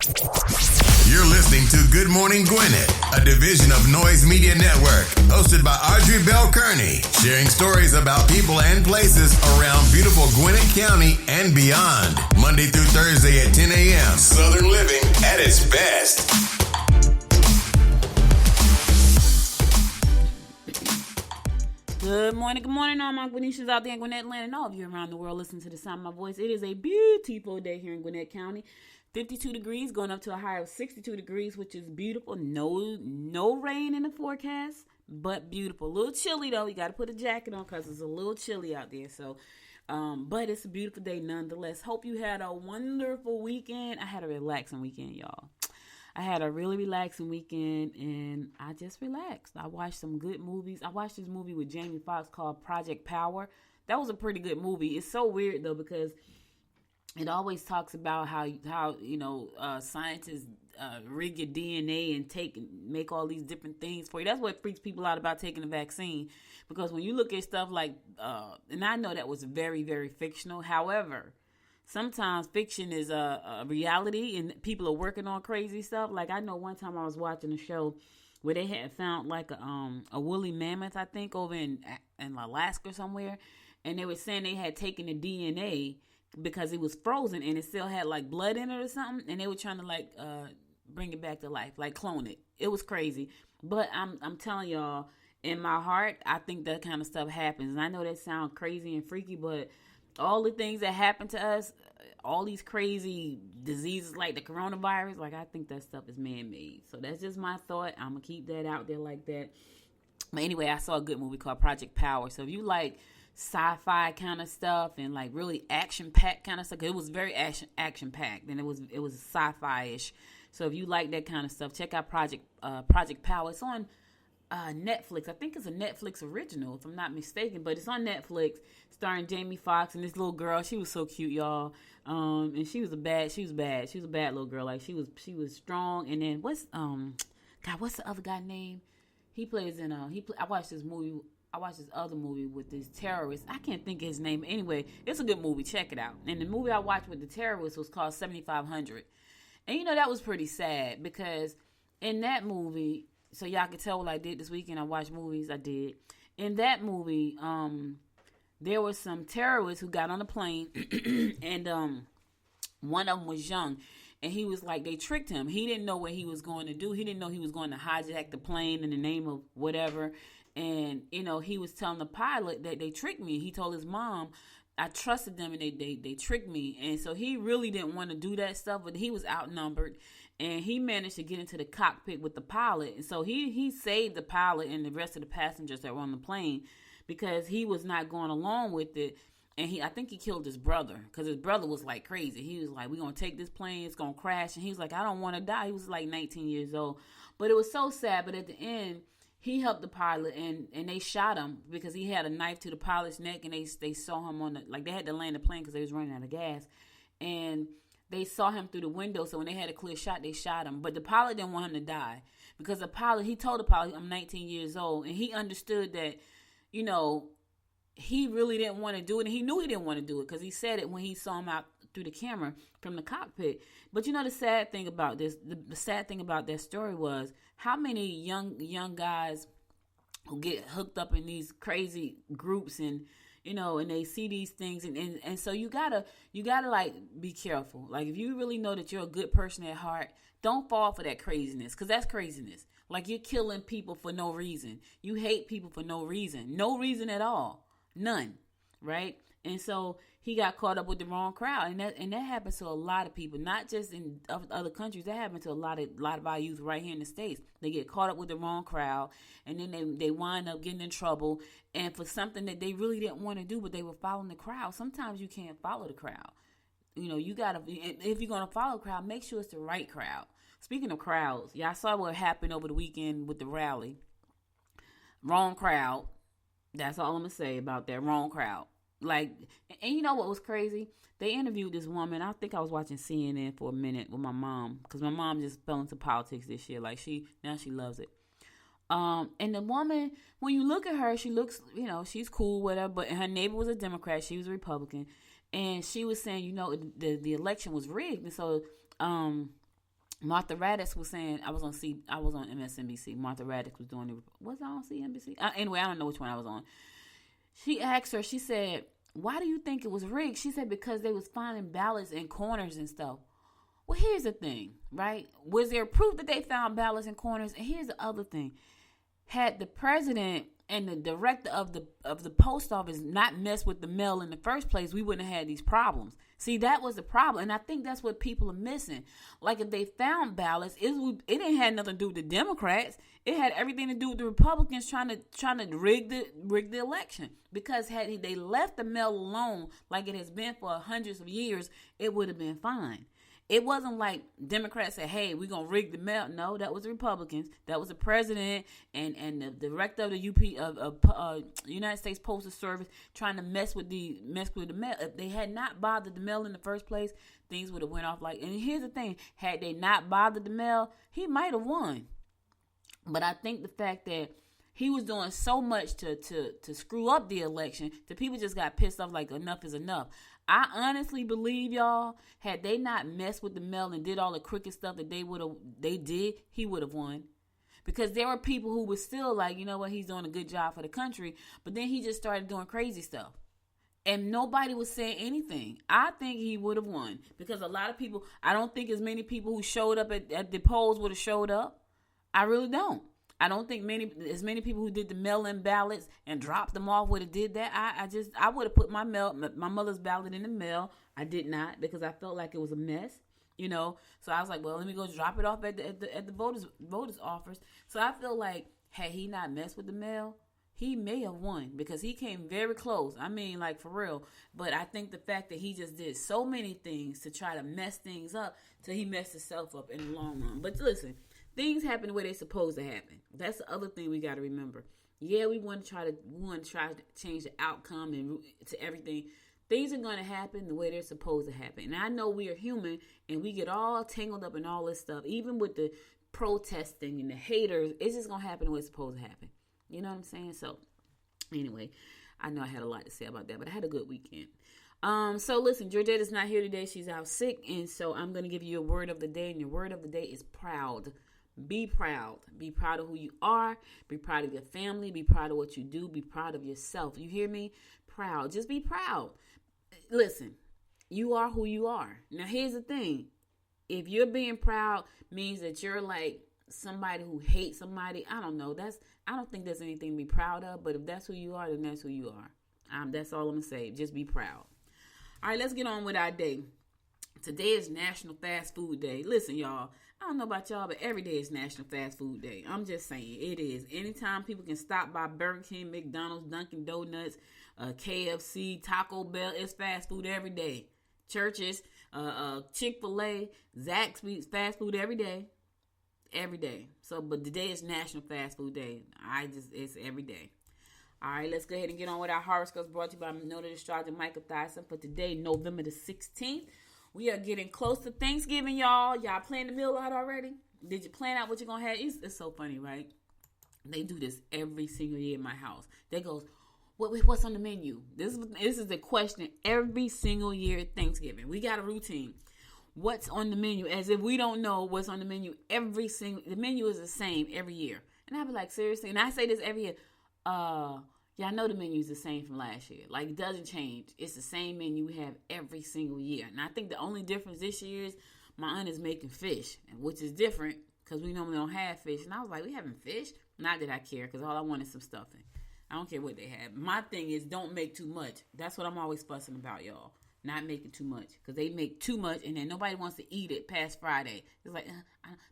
You're listening to Good Morning Gwinnett, a division of Noise Media Network, hosted by Audrey Bell Kearney, sharing stories about people and places around beautiful Gwinnett County and beyond. Monday through Thursday at 10 a.m. Southern living at its best. Good morning, all my Gwinnetians out there in Gwinnett land and all of you around the world listening to the sound of my voice. It is a beautiful day here in Gwinnett County. 52 degrees, going up to a high of 62 degrees, which is beautiful. No rain in the forecast, but beautiful. A little chilly, though. You got to put a jacket on because it's a little chilly out there. So, but it's a beautiful day nonetheless. Hope you had a wonderful weekend. I had a relaxing weekend, y'all. I had a really relaxing weekend, and I just relaxed. I watched some good movies. I watched this movie with Jamie Foxx called Project Power. That was a pretty good movie. It's so weird, though, because it always talks about how scientists rig your DNA and make all these different things for you. That's what freaks people out about taking the vaccine, because when you look at stuff like, and I know that was very, very fictional. However, sometimes fiction is a reality, and people are working on crazy stuff. Like I know one time I was watching a show where they had found like a woolly mammoth, I think, over in Alaska somewhere, and they were saying they had taken the DNA because it was frozen and it still had like blood in it or something, and they were trying to like bring it back to life, like clone it. It was crazy, but I'm telling y'all, in my heart, I think that kind of stuff happens. And I know that sounds crazy and freaky, but all the things that happen to us, all these crazy diseases like the coronavirus, like I think that stuff is man-made. So that's just my thought. I'm gonna keep that out there like that. But anyway, I saw a good movie called Project Power. So if you like sci-fi kind of stuff and like really action-packed kind of stuff, 'cause it was very action-packed, and it was sci-fi-ish. So if you like that kind of stuff, check out Project Power. It's on Netflix. I think it's a Netflix original, if I'm not mistaken, but it's on Netflix, starring Jamie Foxx and this little girl. She was so cute, y'all. And she was bad little girl. Like she was strong. And then what's the other guy name? He plays in I watched this other movie with this terrorist. I can't think of his name. Anyway, it's a good movie. Check it out. And the movie I watched with the terrorist was called 7500. And that was pretty sad, because in that movie, so y'all can tell what I did this weekend. I watched movies. I did. In that movie, there were some terrorists who got on a plane, and one of them was young. And he was like, they tricked him. He didn't know what he was going to do. He didn't know he was going to hijack the plane in the name of whatever. And, he was telling the pilot that they tricked me. He told his mom, I trusted them, and they tricked me. And so he really didn't want to do that stuff, but he was outnumbered. And he managed to get into the cockpit with the pilot. And so he saved the pilot and the rest of the passengers that were on the plane, because he was not going along with it. And I think he killed his brother, because his brother was like crazy. He was like, we're going to take this plane, it's going to crash. And he was like, I don't want to die. He was like 19 years old. But it was so sad. But at the end, he helped the pilot, and they shot him because he had a knife to the pilot's neck, and they saw him they had to land the plane because they was running out of gas. And they saw him through the window, so when they had a clear shot, they shot him. But the pilot didn't want him to die, because he told the pilot, I'm 19 years old, and he understood that, he really didn't want to do it, and he knew he didn't want to do it, because he said it when he saw him out through the camera from the cockpit. But the sad thing about this, the sad thing about that story was how many young guys who get hooked up in these crazy groups, and and they see these things, and so you gotta like be careful. Like if you really know that you're a good person at heart, don't fall for that craziness, because that's craziness. Like you're killing people for no reason. You hate people for no reason at all, none, right? And so he got caught up with the wrong crowd, and that happens to a lot of people, not just in other countries. That happens to a lot of our youth right here in the States. They get caught up with the wrong crowd, and then they wind up getting in trouble, and for something that they really didn't want to do, but they were following the crowd. Sometimes you can't follow the crowd. You gotta, if you're gonna follow a crowd, make sure it's the right crowd. Speaking of crowds, y'all saw what happened over the weekend with the rally. Wrong crowd. That's all I'm gonna say about that. Wrong crowd. Like, and you know what was crazy? They interviewed this woman. I think I was watching CNN for a minute with my mom, because my mom just fell into politics this year. Like she loves it. And the woman, when you look at her, she looks, she's cool, whatever. But her neighbor was a Democrat. She was a Republican. And she was saying, the election was rigged. And so, Martha Raddatz was saying, I was on MSNBC. Martha Raddatz was doing it. Was I on CNBC? Anyway, I don't know which one I was on. She asked her, she said, why do you think it was rigged? She said, because they was finding ballots in corners and stuff. Well, here's the thing, right? Was there proof that they found ballots in corners? And here's the other thing. Had the president and the director of the post office not messed with the mail in the first place, we wouldn't have had these problems. See, that was the problem. And I think that's what people are missing. Like, if they found ballots, it didn't have nothing to do with the Democrats. It had everything to do with the Republicans trying to rig the election. Because had they left the mail alone like it has been for hundreds of years, it would have been fine. It wasn't like Democrats said, hey, we're going to rig the mail. No, that was the Republicans. That was the president and the director of the United States Postal Service trying to mess with the mail. If they had not bothered the mail in the first place, things would have went off like. And here's the thing. Had they not bothered the mail, he might have won. But I think the fact that he was doing so much to screw up the election, the people just got pissed off like enough is enough. I honestly believe, y'all, had they not messed with the mail and did all the crooked stuff that they did, he would have won. Because there were people who were still like, you know what, he's doing a good job for the country. But then he just started doing crazy stuff. And nobody was saying anything. I think he would have won. Because a lot of people, I don't think as many people who showed up at the polls would have showed up. I really don't. I don't think as many people who did the mail-in ballots and dropped them off would have did that. I would have put my mother's ballot in the mail. I did not because I felt like it was a mess, you know. So I was like, well, let me go drop it off at the voters office. So I feel like had he not messed with the mail, he may have won because he came very close. I mean, like for real. But I think the fact that he just did so many things to try to mess things up till he messed himself up in the long run. But listen. Things happen the way they're supposed to happen. That's the other thing we got to remember. Yeah, we want to try to change the outcome and to everything. Things are going to happen the way they're supposed to happen. And I know we are human and we get all tangled up in all this stuff. Even with the protesting and the haters, it's just going to happen the way it's supposed to happen. You know what I'm saying? So, anyway, I know I had a lot to say about that, but I had a good weekend. So listen, Georgetta's not here today. She's out sick. And so I'm going to give you a word of the day. And your word of the day is proud. Be proud. Be proud of who you are. Be proud of your family. Be proud of what you do. Be proud of yourself. You hear me? Proud. Just be proud. Listen, you are who you are. Now, here's the thing. If you're being proud means that you're like somebody who hates somebody, I don't know. I don't think there's anything to be proud of. But if that's who you are, then that's who you are. That's all I'm going to say. Just be proud. All right, let's get on with our day. Today is National Fast Food Day. Listen, y'all. I don't know about y'all, but every day is National Fast Food Day. I'm just saying, it is. Anytime people can stop by Burger King, McDonald's, Dunkin' Donuts, KFC, Taco Bell, it's fast food every day. Churches, Chick-fil-A, Zaxby's, fast food every day. Every day. So, but today is National Fast Food Day. It's every day. All right, let's go ahead and get on with our horoscopes brought to you by noted astrologer Michael Thyssen for today, November the 16th. We are getting close to Thanksgiving, y'all. Y'all planning the meal out already? Did you plan out what you're going to have? It's so funny, right? They do this every single year in my house. They go, what's on the menu? This is the question every single year at Thanksgiving. We got a routine. What's on the menu? As if we don't know what's on the menu the menu is the same every year. And I be like, seriously? And I say this every year. Y'all know the menu is the same from last year. Like, it doesn't change. It's the same menu we have every single year. And I think the only difference this year is my aunt is making fish, which is different because we normally don't have fish. And I was like, we having fish? Not that I care because all I want is some stuffing. I don't care what they have. My thing is don't make too much. That's what I'm always fussing about, y'all. Not making too much because they make too much and then nobody wants to eat it past Friday. It's like,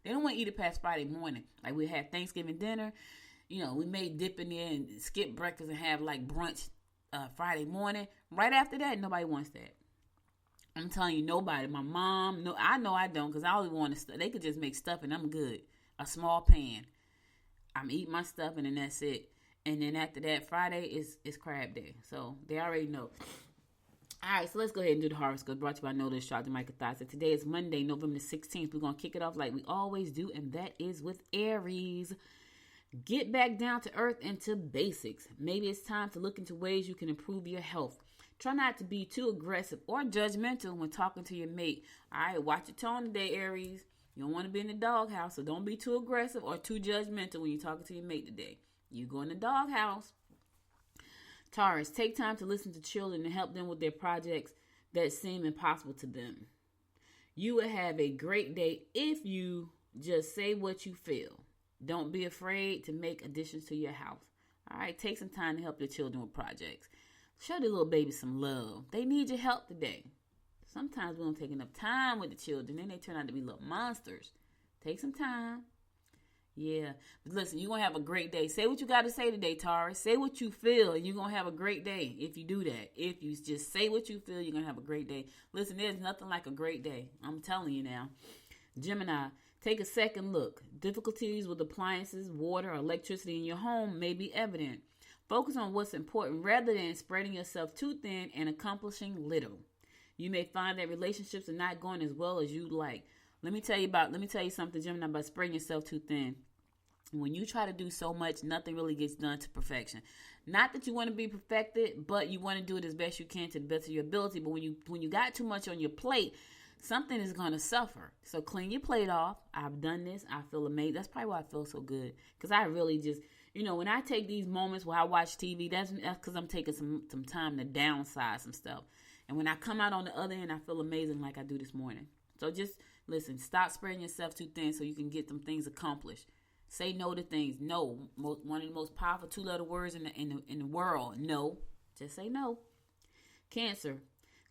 they don't want to eat it past Friday morning. Like, we have Thanksgiving dinner. You know, we may dip in there and skip breakfast and have like brunch Friday morning. Right after that, nobody wants that. I'm telling you, nobody. My mom, no, I know I don't because I always want to. They could just make stuff and I'm good. A small pan. I'm eating my stuff and then that's it. And then after that, Friday is crab day. So they already know. All right, so let's go ahead and do the horoscope brought to you by Noted Astrologer Michael Thyssen. Today is Monday, November the 16th. We're going to kick it off like we always do, and that is with Aries. Get back down to earth and to basics. Maybe it's time to look into ways you can improve your health. Try not to be too aggressive or judgmental when talking to your mate. All right, watch your tone today, Aries. You don't want to be in the doghouse, so don't be too aggressive or too judgmental when you're talking to your mate today. You go in the doghouse. Taurus, take time to listen to children and help them with their projects that seem impossible to them. You will have a great day if you just say what you feel. Don't be afraid to make additions to your house. All right, take some time to help your children with projects. Show the little baby some love. They need your help today. Sometimes we don't take enough time with the children, then they turn out to be little monsters. Take some time. Yeah. But listen, you're going to have a great day. Say what you got to say today, Taurus. Say what you feel, and you're going to have a great day if you do that. If you just say what you feel, you're going to have a great day. Listen, there's nothing like a great day. I'm telling you now. Gemini, take a second look. Difficulties with appliances, water, or electricity in your home may be evident. Focus on what's important rather than spreading yourself too thin and accomplishing little. You may find that relationships are not going as well as you'd like. Let me tell you something, Gemini, about spreading yourself too thin. When you try to do so much, nothing really gets done to perfection. Not that you want to be perfected, but you want to do it as best you can to the best of your ability. But when you got too much on your plate, something is going to suffer. So clean your plate off. I've done this. I feel amazing. That's probably why I feel so good. Because I really just, when I take these moments where I watch TV, that's because I'm taking some time to downsize some stuff. And when I come out on the other end, I feel amazing like I do this morning. So just listen, stop spreading yourself too thin so you can get some things accomplished. Say no to things. No, one of the most powerful 2-letter words in the world. No, just say no. Cancer,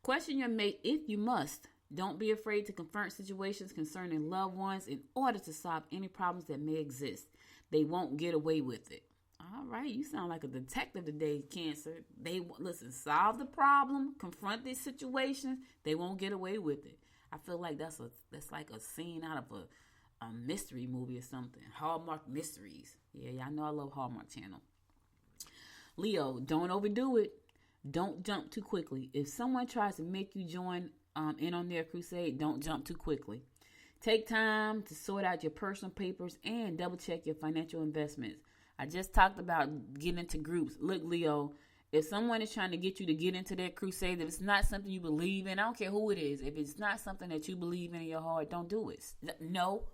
question your mate if you must. Don't be afraid to confront situations concerning loved ones in order to solve any problems that may exist. They won't get away with it. All right, you sound like a detective today, Cancer. Listen, solve the problem, confront these situations. They won't get away with it. I feel like that's like a scene out of a mystery movie or something. Hallmark Mysteries. Yeah, I know I love Hallmark Channel. Leo, don't overdo it. Don't jump too quickly. If someone tries to make you join in on their crusade, don't jump too quickly. Take time to sort out your personal papers and double check your financial investments. I just talked about getting into groups. Look, Leo, if someone is trying to get you to get into their crusade, if it's not something you believe in, I don't care who it is. If it's not something that you believe in your heart, don't do it. No.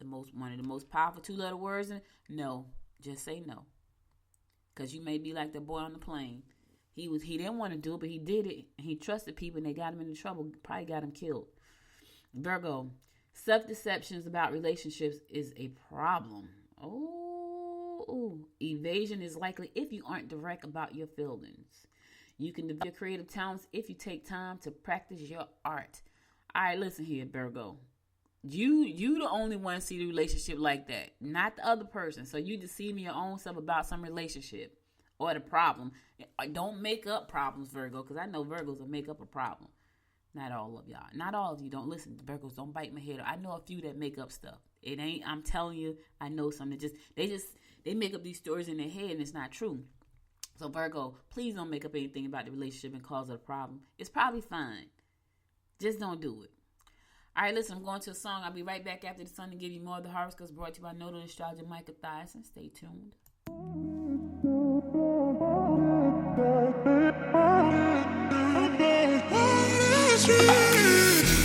One of the most powerful 2-letter words. No. Just say no. Because you may be like the boy on the plane. He didn't want to do it, but he did it. He trusted people, and they got him into trouble. Probably got him killed. Virgo, self-deceptions about relationships is a problem. Evasion is likely if you aren't direct about your feelings. You can develop your creative talents if you take time to practice your art. All right, listen here, Virgo. You the only one see the relationship like that, not the other person. So you deceiving your own self about some relationship or the problem. Don't make up problems, Virgo, because I know Virgos will make up a problem. Not all of y'all. Not all of you. Don't listen. Virgos, don't bite my head. I know a few that make up stuff. It ain't, I'm telling you, I know some that they make up these stories in their head and it's not true. So Virgo, please don't make up anything about the relationship and cause it a problem. It's probably fine. Just don't do it. All right, listen, I'm going to a song. I'll be right back after the song to give you more of the horoscopes brought to you by Nodal Astrologer Micah Thyssen. Stay tuned.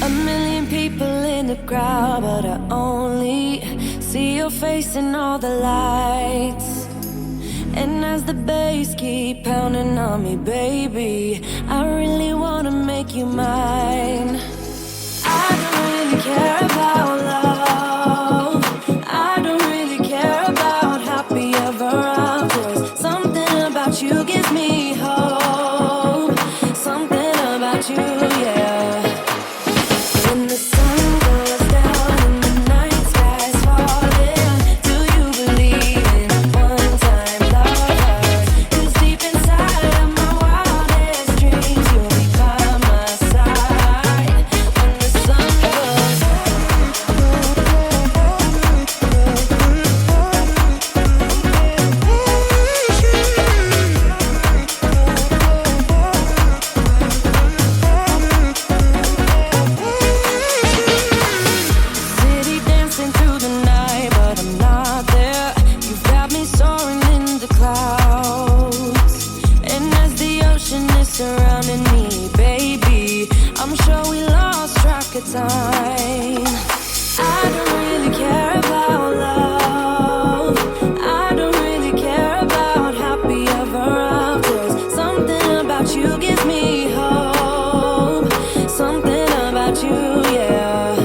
A million people in the crowd, but I only see your face in all the lights. And as the bass keep pounding on me, baby, I really wanna make you mine. I don't really care about love. I don't really care about happy ever after. Something about you gives me hope. Something about you, yeah. When the sun goes down and the night sky's falling, do you believe in one-time lovers? 'Cause deep inside of my wildest dreams, you'll be by my side. through, yeah.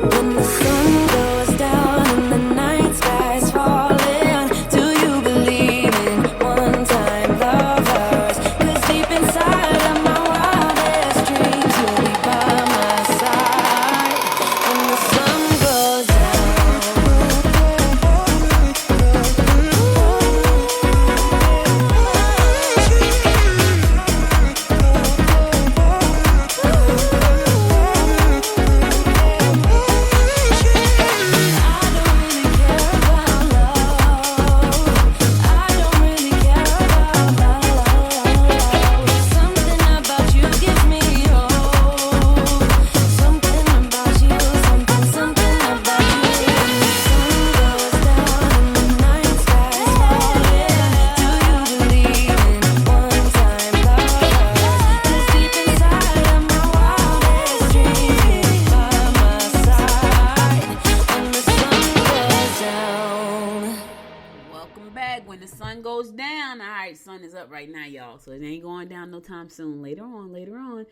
When the sun goes down and the night sky's falling, do you believe in one-time lovers? 'Cause deep inside of my wildest dreams, you'll be by my side when the sun goes when the sun goes down. All right, sun is up right now, y'all, so it ain't going down no time soon. Later on.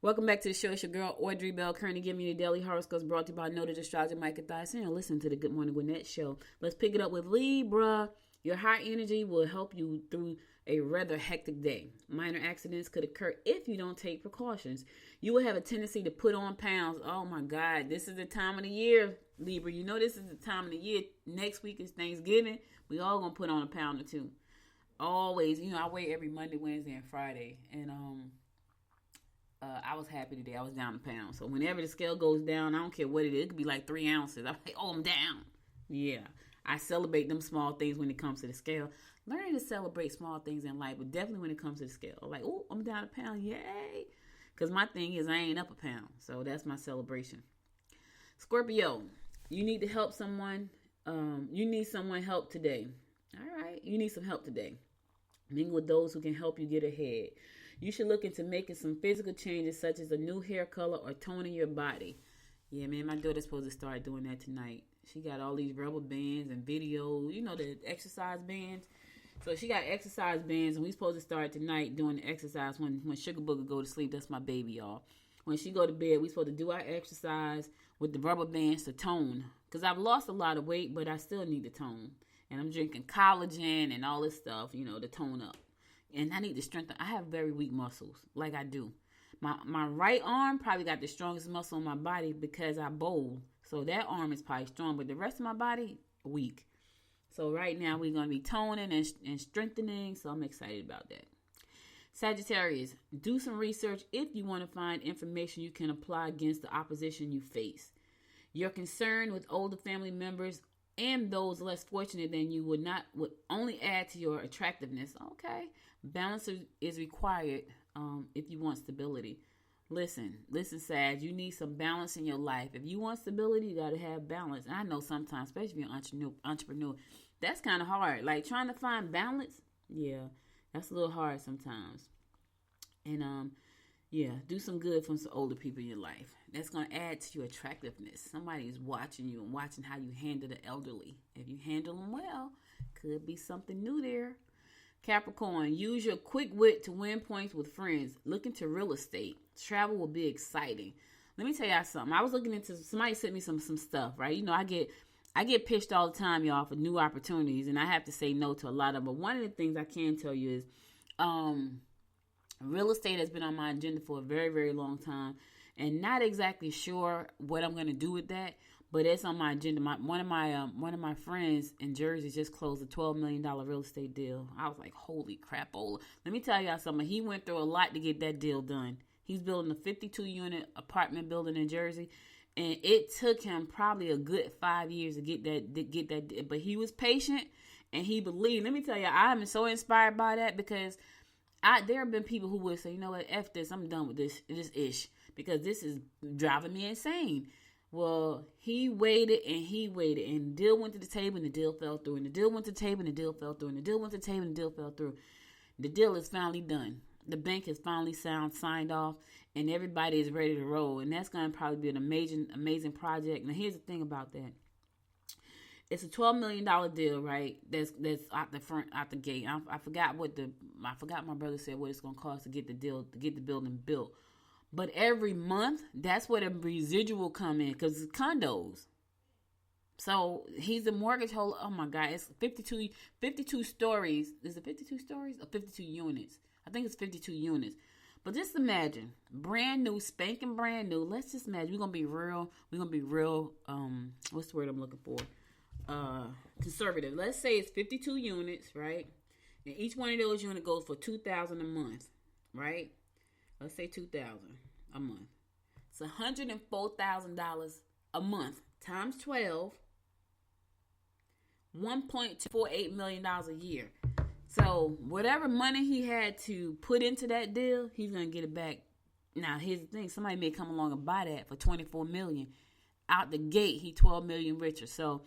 Welcome back to the show. It's your girl, Audrey Bell Kearney, giving you the daily horoscopes brought to you by noted astrologer Micah Thyssen. And listen to the Good Morning Gwinnett show. Let's pick it up with Libra. Your high energy will help you through a rather hectic day. Minor accidents could occur if you don't take precautions. You will have a tendency to put on pounds. Oh my God, this is the time of the year, Libra. You know this is the time of the year. Next week is Thanksgiving. We all gonna put on a pound or two. Always, I weigh every Monday, Wednesday, and Friday, and I was happy today. I was down a pound. So whenever the scale goes down, I don't care what it is. It could be like 3 ounces. I'm like, I'm down. Yeah, I celebrate them small things when it comes to the scale. Learning to celebrate small things in life, but definitely when it comes to the scale, like, I'm down a pound, yay! Because my thing is I ain't up a pound, so that's my celebration. Scorpio, you need to help someone. You need someone help today. All right, you need some help today. Mingle with those who can help you get ahead. You should look into making some physical changes, such as a new hair color or toning your body. Yeah, man, my daughter's supposed to start doing that tonight. She got all these rubber bands and videos, the exercise bands. So she got exercise bands, and we supposed to start tonight doing the exercise when Sugar Booger go to sleep. That's my baby, y'all. When she go to bed, we supposed to do our exercise with the rubber bands to tone. Because I've lost a lot of weight, but I still need to tone. And I'm drinking collagen and all this stuff, to tone up. And I need to strengthen. I have very weak muscles, like I do. My right arm probably got the strongest muscle in my body because I bowl. So that arm is probably strong, but the rest of my body, weak. So right now we're going to be toning and strengthening. So I'm excited about that. Sagittarius, do some research if you want to find information you can apply against the opposition you face. Your concern with older family members and those less fortunate than you would only add to your attractiveness. Okay. Balance is required if you want stability. Listen, Sag, you need some balance in your life. If you want stability, you got to have balance. And I know sometimes, especially if you're an entrepreneur, that's kind of hard. Like trying to find balance, yeah, that's a little hard sometimes. And do some good from some older people in your life. That's going to add to your attractiveness. Somebody is watching you and watching how you handle the elderly. If you handle them well, could be something new there. Capricorn, use your quick wit to win points with friends. Look into real estate. Travel will be exciting. Let me tell y'all something. I was looking into, somebody sent me some stuff, right? I get pitched all the time, y'all, for new opportunities, and I have to say no to a lot of them. But one of the things I can tell you is real estate has been on my agenda for a very, very long time, and not exactly sure what I'm going to do with that, but it's on my agenda. One of my friends in Jersey just closed a $12 million real estate deal. I was like, holy crapola. Let me tell y'all something. He went through a lot to get that deal done. He's building a 52-unit apartment building in Jersey, and it took him probably a good 5 years to get that. But he was patient, and he believed. Let me tell you, I'm so inspired by that because there have been people who would say, you know what, F this, I'm done with this ish, because this is driving me insane. Well, he waited, and the deal went to the table, and the deal fell through, and the deal went to the table, and the deal fell through, and the deal went to the table, and the deal fell through. The deal is finally done. The bank has finally signed off, and everybody is ready to roll, and that's going to probably be an amazing project. Now, here's the thing about that. It's a $12 million deal, right? That's out the gate. I forgot my brother said what it's going to cost to get the building built. But every month, that's where the residual come in, because it's condos. So he's a mortgage holder. Oh my God, it's 52 stories. Is it 52 stories or 52 units? I think it's 52 units. But just imagine, brand new, spanking brand new. Let's just imagine we're gonna be real. What's the word I'm looking for? Conservative. Let's say it's 52 units, right? And each one of those units goes for $2,000 a month, right? Let's say $2,000 a month. It's $104,000 a month times 12. $1.48 million a year. So whatever money he had to put into that deal, he's gonna get it back. Now here's the thing: somebody may come along and buy that for $24 million. Out the gate, he $12 million richer. So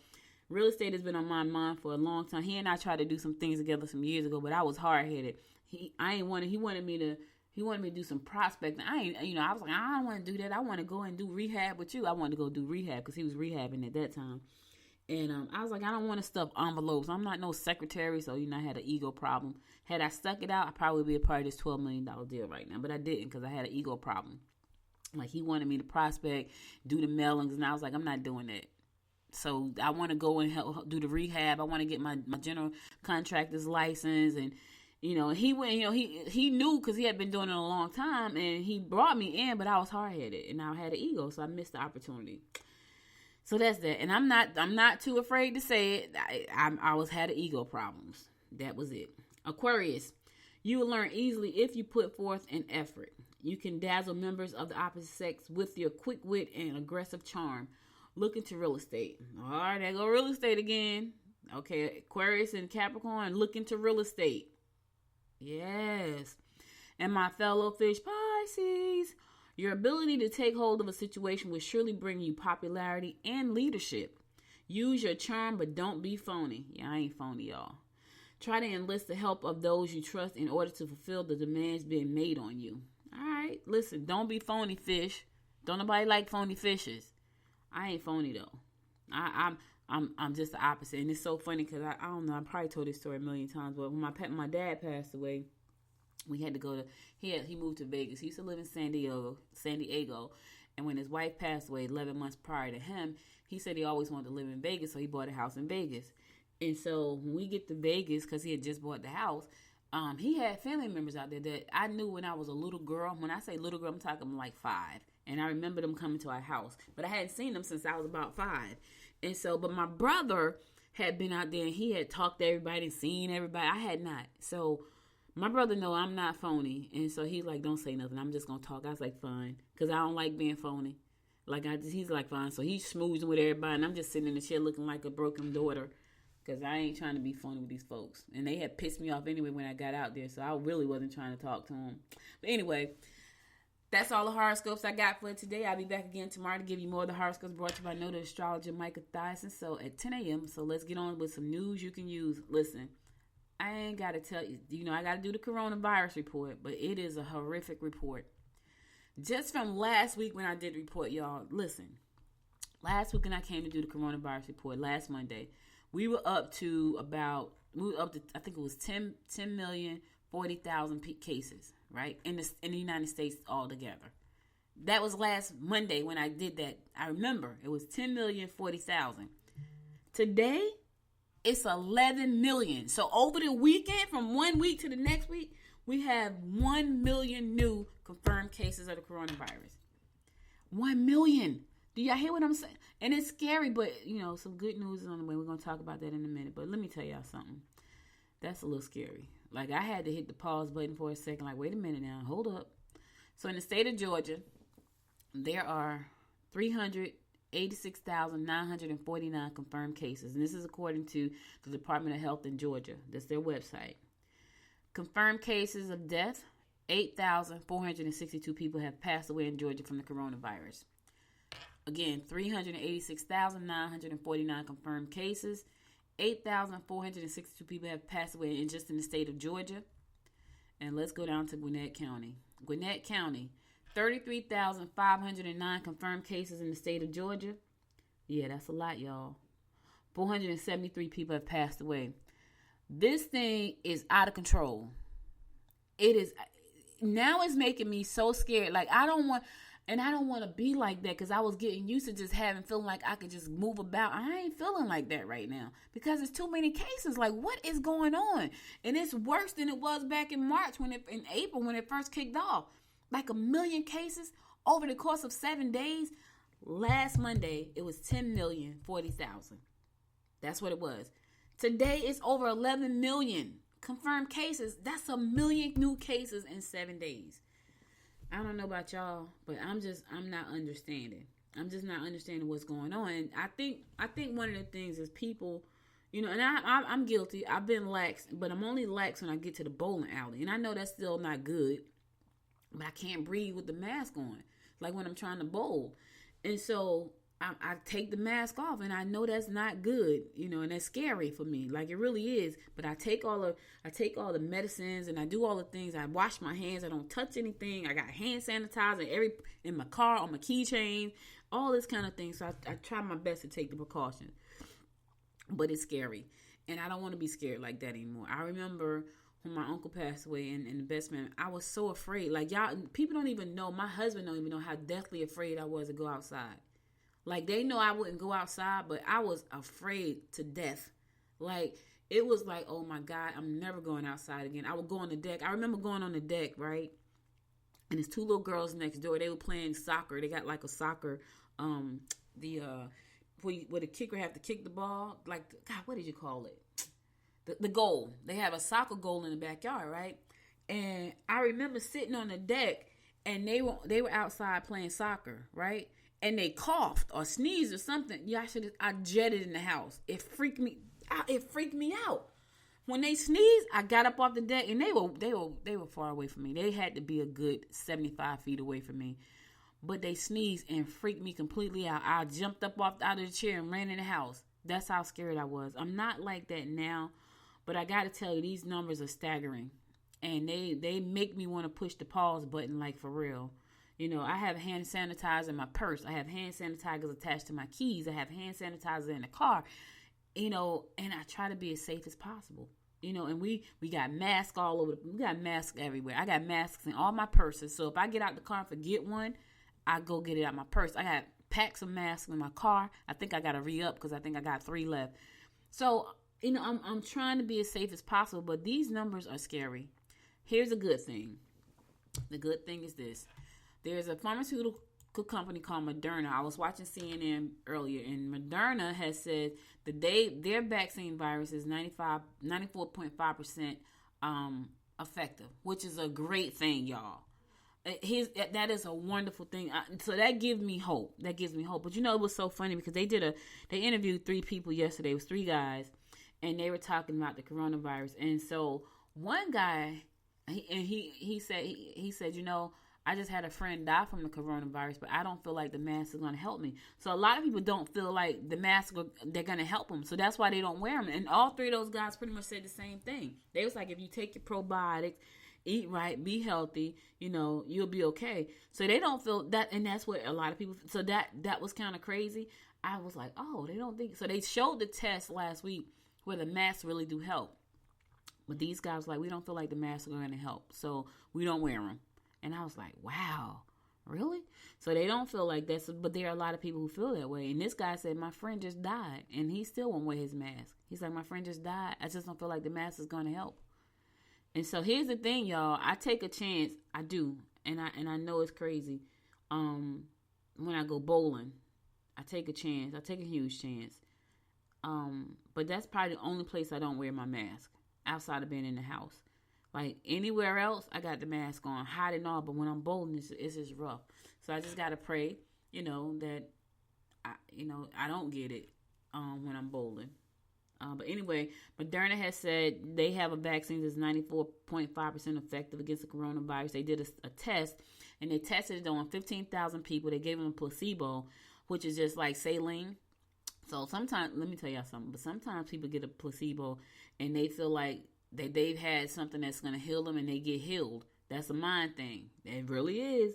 real estate has been on my mind for a long time. He and I tried to do some things together some years ago, but I was hard headed. He wanted me to do some prospecting. I was like, I don't want to do that. I want to go and do rehab with you. I wanted to go do rehab because he was rehabbing at that time. And I was like, I don't want to stuff envelopes. I'm not no secretary, so I had an ego problem. Had I stuck it out, I probably would be a part of this $12 million deal right now. But I didn't because I had an ego problem. Like, he wanted me to prospect, do the mailings, and I was like, I'm not doing that. So I want to go and help do the rehab. I want to get my general contractor's license, and he went. He knew because he had been doing it a long time, and he brought me in, but I was hard headed and I had an ego, so I missed the opportunity. So that's that, and I'm not too afraid to say it. I had ego problems. That was it. Aquarius, you will learn easily if you put forth an effort. You can dazzle members of the opposite sex with your quick wit and aggressive charm. Look into real estate. All right, there go real estate again. Okay, Aquarius and Capricorn, look into real estate. Yes. And my fellow fish Pisces, your ability to take hold of a situation will surely bring you popularity and leadership. Use your charm, but don't be phony. Yeah, I ain't phony, y'all. Try to enlist the help of those you trust in order to fulfill the demands being made on you. All right, listen, don't be phony fish. Don't nobody like phony fishes. I ain't phony though. I'm just the opposite, and it's so funny because I don't know. I probably told this story a million times, but when my dad passed away, we had to go to he moved to Vegas. He used to live in San Diego, and when his wife passed away 11 months prior to him, he said he always wanted to live in Vegas, so he bought a house in Vegas. And so when we get to Vegas, because he had just bought the house, he had family members out there that I knew when I was a little girl. When I say little girl, I'm talking like 5. And I remember them coming to our house. But I hadn't seen them since I was about 5. And so, but my brother had been out there and he had talked to everybody and seen everybody. I had not. So my brother know I'm not phony. And so he's like, don't say nothing. I'm just going to talk. I was like, fine. Because I don't like being phony. He's like, fine. So he's schmoozing with everybody. And I'm just sitting in the chair looking like a broken daughter. Because I ain't trying to be funny with these folks. And they had pissed me off anyway when I got out there. So I really wasn't trying to talk to them. But anyway, that's all the horoscopes I got for today. I'll be back again tomorrow to give you more of the horoscopes brought to you by noted astrologer Micah Thyssen. So at 10 a.m. So let's get on with some news you can use. Listen, I ain't got to tell you, I got to do the coronavirus report. But it is a horrific report. Just from last week when I did the report, y'all, listen. Last week when I came to do the coronavirus report, last Monday, we were up to I think it was 10,040,000 cases, right? In the United States altogether. That was last Monday when I did that. I remember it was 10,040,000. Today, it's 11 million. So over the weekend, from one week to the next week, we have 1 million new confirmed cases of the coronavirus. 1 million. Do y'all hear what I'm saying? And it's scary, but, some good news is on the way. We're going to talk about that in a minute. But let me tell y'all something. That's a little scary. Like, I had to hit the pause button for a second. Like, wait a minute now. Hold up. So, in the state of Georgia, there are 386,949 confirmed cases. And this is according to the Department of Health in Georgia. That's their website. Confirmed cases of death, 8,462 people have passed away in Georgia from the coronavirus. Again, 386,949 confirmed cases. 8,462 people have passed away in the state of Georgia. And let's go down to Gwinnett County. Gwinnett County, 33,509 confirmed cases in the state of Georgia. Yeah, that's a lot, y'all. 473 people have passed away. This thing is out of control. It is. now it's making me so scared. Like, I don't want to be like that, because I was getting used to just feeling like I could just move about. I ain't feeling like that right now because it's too many cases. Like, what is going on? And it's worse than it was back in in April when it first kicked off. Like 1 million cases over the course of 7 days. Last Monday, it was 10,040,000. That's what it was. Today, it's over 11 million confirmed cases. That's 1 million new cases in 7 days. I don't know about y'all, but I'm not understanding. I'm just not understanding what's going on. And I think one of the things is people, and I'm guilty. I've been lax, but I'm only lax when I get to the bowling alley. And I know that's still not good, but I can't breathe with the mask on, like when I'm trying to bowl. And so I take the mask off, and I know that's not good, and that's scary for me. Like, it really is. But I take all the medicines, and I do all the things. I wash my hands. I don't touch anything. I got hand sanitizer in my car, on my keychain, all this kind of thing. So I try my best to take the precautions. But it's scary, and I don't want to be scared like that anymore. I remember when my uncle passed away and the best man, I was so afraid. Like, y'all, people don't even know. My husband don't even know how deathly afraid I was to go outside. Like, they know I wouldn't go outside, but I was afraid to death. Like, it was like, oh my God, I'm never going outside again. I would go on the deck. I remember going on the deck, right? And there's 2 little girls next door. They were playing soccer. They got like a soccer, where the kicker have to kick the ball. Like, God, what did you call it? The goal. They have a soccer goal in the backyard, right? And I remember sitting on the deck, and they were outside playing soccer, right? And they coughed or sneezed or something. Yeah, I jetted in the house. It freaked me out. When they sneezed, I got up off the deck, and they were far away from me. They had to be a good 75 feet away from me. But they sneezed and freaked me completely out. I jumped up out of the chair and ran in the house. That's how scared I was. I'm not like that now, but I got to tell you, these numbers are staggering. And they make me want to push the pause button, like, for real. I have hand sanitizer in my purse. I have hand sanitizers attached to my keys. I have hand sanitizer in the car, and I try to be as safe as possible. And we got masks all over. We got masks everywhere. I got masks in all my purses. So if I get out the car and forget one, I go get it out my purse. I got packs of masks in my car. I think I got to re-up because I think I got 3 left. So, I'm trying to be as safe as possible, but these numbers are scary. Here's a good thing. The good thing is this. There's a pharmaceutical company called Moderna. I was watching CNN earlier, and Moderna has said that their vaccine virus is 94.5% effective, which is a great thing, y'all. That is a wonderful thing. So that gives me hope. But it was so funny because they interviewed 3 people yesterday. It was 3 guys, and they were talking about the coronavirus. And so one guy, he said, I just had a friend die from the coronavirus, but I don't feel like the mask is going to help me. So a lot of people don't feel like the mask, they're going to help them. So that's why they don't wear them. And all 3 of those guys pretty much said the same thing. They was like, if you take your probiotics, eat right, be healthy, you'll be okay. So they don't feel that, and that's what a lot of people, so that was kind of crazy. I was like, oh, they don't think, so they showed the test last week where the masks really do help. But these guys like, we don't feel like the masks are going to help, so we don't wear them. And I was like, wow, really? So they don't feel like that. But there are a lot of people who feel that way. And this guy said, my friend just died, and he still won't wear his mask. He's like, my friend just died. I just don't feel like the mask is going to help. And so here's the thing, y'all. I take a chance. I do. And I know it's crazy. When I go bowling, I take a chance. I take a huge chance. But that's probably the only place I don't wear my mask, outside of being in the house. Like, anywhere else, I got the mask on, hot and all, but when I'm bowling, it's just rough. So I just got to pray, that I don't get it when I'm bowling. But anyway, Moderna has said they have a vaccine that's 94.5% effective against the coronavirus. They did a test, and they tested it on 15,000 people. They gave them a placebo, which is just like saline. So sometimes, let me tell y'all something, but sometimes people get a placebo, and they feel like they've had something that's going to heal them, and they get healed. That's a mind thing. It really is.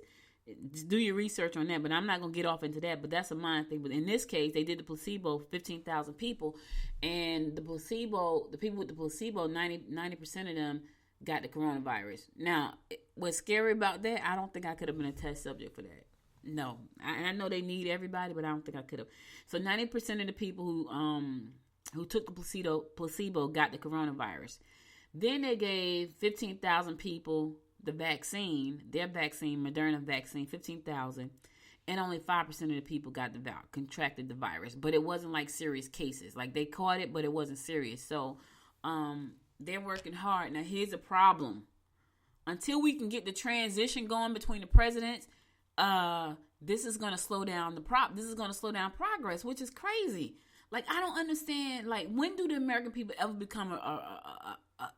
Just do your research on that, but I'm not going to get off into that, but that's a mind thing. But in this case, they did the placebo, 15,000 people, and the people with the placebo, 90% of them got the coronavirus. Now, what's scary about that, I don't think I could have been a test subject for that. No. I know they need everybody, but I don't think I could have. So 90% of the people who took the placebo got the coronavirus. Then they gave 15,000 people the vaccine, their vaccine, Moderna vaccine, 15,000, and only 5% of the people contracted the virus. But it wasn't like serious cases. Like they caught it, but it wasn't serious. So they're working hard. Now here's the problem. Until we can get the transition going between the presidents, this is going to slow down this is going to slow down progress, which is crazy. Like, I don't understand. Like, when do the American people ever become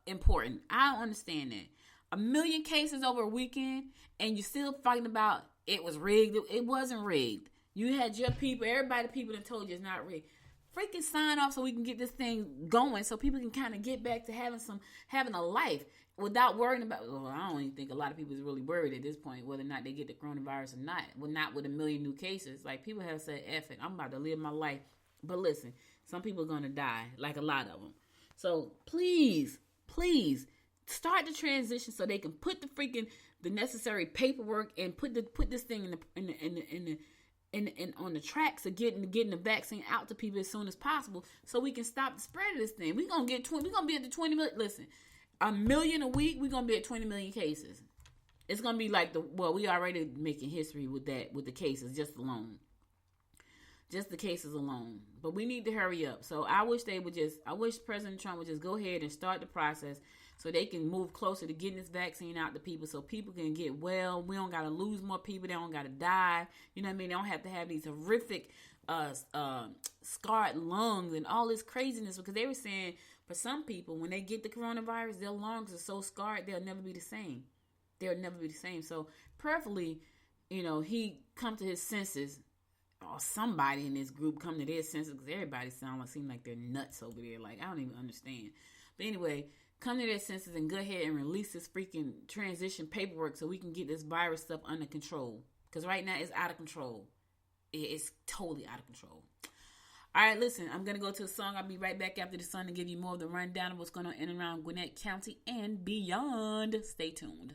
important? I don't understand that. 1 million cases over a weekend, and you're still fighting about it was rigged. It wasn't rigged. You had your people, everybody, people that told you it's not rigged. Freaking sign off so we can get this thing going, so people can kind of get back to having a life without worrying about. Well, I don't even think a lot of people is really worried at this point whether or not they get the coronavirus or not. Well, not with 1 million new cases. Like, people have said, "F it, I'm about to live my life." But listen, some people are going to die, like a lot of them. So please start the transition so they can put the necessary paperwork and put this thing on the tracks of getting the vaccine out to people as soon as possible, so we can stop the spread of this thing. We're gonna be at the 20 million. Listen, 1 million a week. We're gonna be at 20 million cases. It's gonna be like we already making history with that, with the cases just the cases alone. But we need to hurry up. So I wish President Trump would just go ahead and start the process so they can move closer to getting this vaccine out to people so people can get well. We don't got to lose more people. They don't got to die. You know what I mean? They don't have to have these horrific scarred lungs and all this craziness, because they were saying for some people, when they get the coronavirus, their lungs are so scarred, they'll never be the same. So prayerfully, he come to his senses, or somebody in this group come to their senses, because everybody seem like they're nuts over there. Like, I don't even understand. But anyway, come to their senses and go ahead and release this freaking transition paperwork so we can get this virus stuff under control. Because right now it's out of control. It's totally out of control. All right, listen, I'm going to go to a song. I'll be right back after the song to give you more of the rundown of what's going on in and around Gwinnett County and beyond. Stay tuned.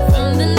From the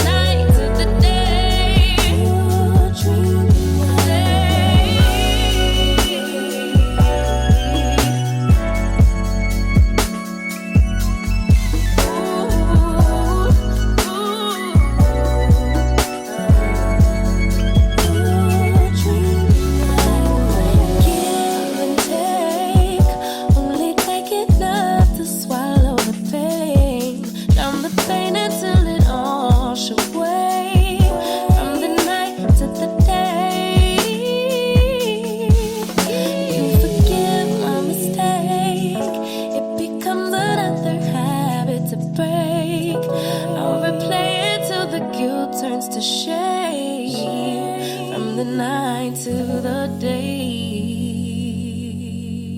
the night to the day.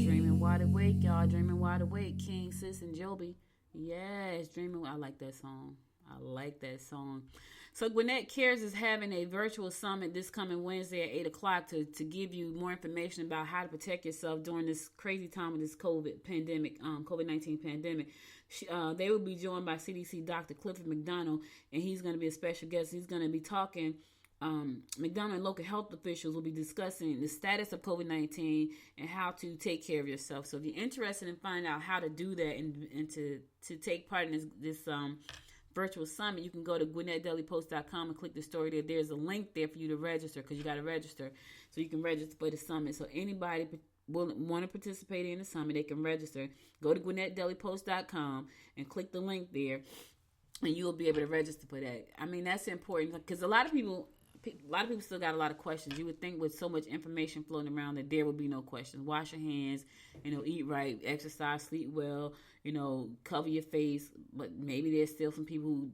Dreaming wide awake, y'all. Dreaming wide awake. King, Sis, and Joby. Yes, dreaming. I like that song. So Gwinnett Cares is having a virtual summit this coming Wednesday at 8 o'clock to give you more information about how to protect yourself during this crazy time of this COVID-19 pandemic. They will be joined by CDC Dr. Clifford McDonald, and he's going to be a special guest. He's going to be talking. McDonald and local health officials will be discussing the status of COVID-19 and how to take care of yourself. So if you're interested in finding out how to do that and to take part in this virtual summit, you can go to GwinnettDailyPost.com and click the story there. There's a link there for you to register, because you got to register so you can register for the summit. So anybody will want to participate in the summit, they can register. Go to GwinnettDailyPost.com and click the link there, and you'll be able to register for that. I mean, that's important, because a lot of people still got a lot of questions. You would think with so much information floating around that there would be no questions. Wash your hands, eat right, exercise, sleep well, cover your face. But maybe there's still some people who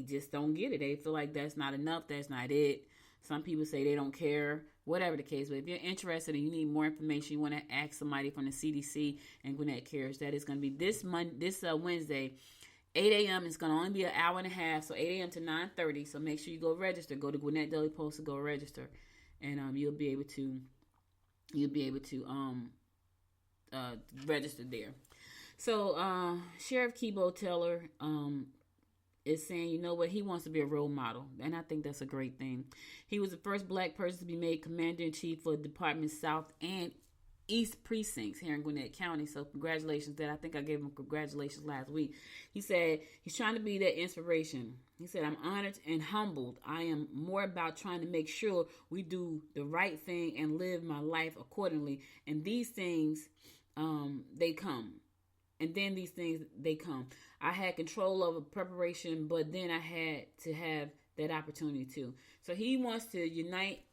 just don't get it. They feel like that's not enough. That's not it. Some people say they don't care, whatever the case. But if you're interested and you need more information, you want to ask somebody from the CDC and Gwinnett Cares, that is going to be this Wednesday, 8 a.m. It's going to only be an hour and a half, so 8 a.m. to 9:30. So make sure you go register. Go to Gwinnett Daily Post to go register, and you'll be able to register there. So Sheriff Kebo Taylor is saying, he wants to be a role model, and I think that's a great thing. He was the first black person to be made commander-in-chief for the Department's South and East precincts here in Gwinnett County. So congratulations. I think I gave him congratulations last week. He said he's trying to be that inspiration. He said, I'm honored and humbled. I am more about trying to make sure we do the right thing and live my life accordingly. And these things, they come. I had control over preparation, but then I had to have that opportunity too. So he wants to unite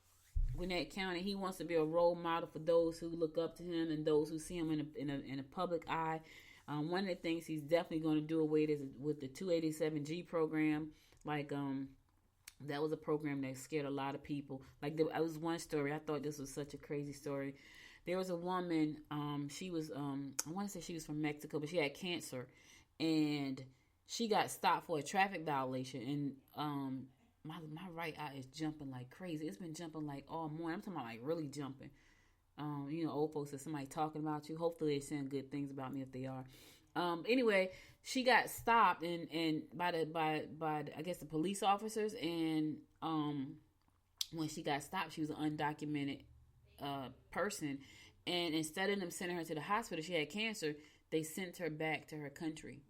Gwinnett County. He wants to be a role model for those who look up to him and those who see him in a public eye. One of the things he's definitely going to do away with the 287G program. That was a program that scared a lot of people. There was one story. I thought this was such a crazy story. There was a woman. She was I want to say she was from Mexico, but she had cancer, and she got stopped for a traffic violation. And my right eye is jumping like crazy. It's been jumping all morning. I'm talking about really jumping. Old folks, if somebody talking about you, hopefully they're saying good things about me if they are. Anyway, she got stopped and by I guess the police officers, and when she got stopped, she was an undocumented person, and instead of them sending her to the hospital, she had cancer, they sent her back to her country.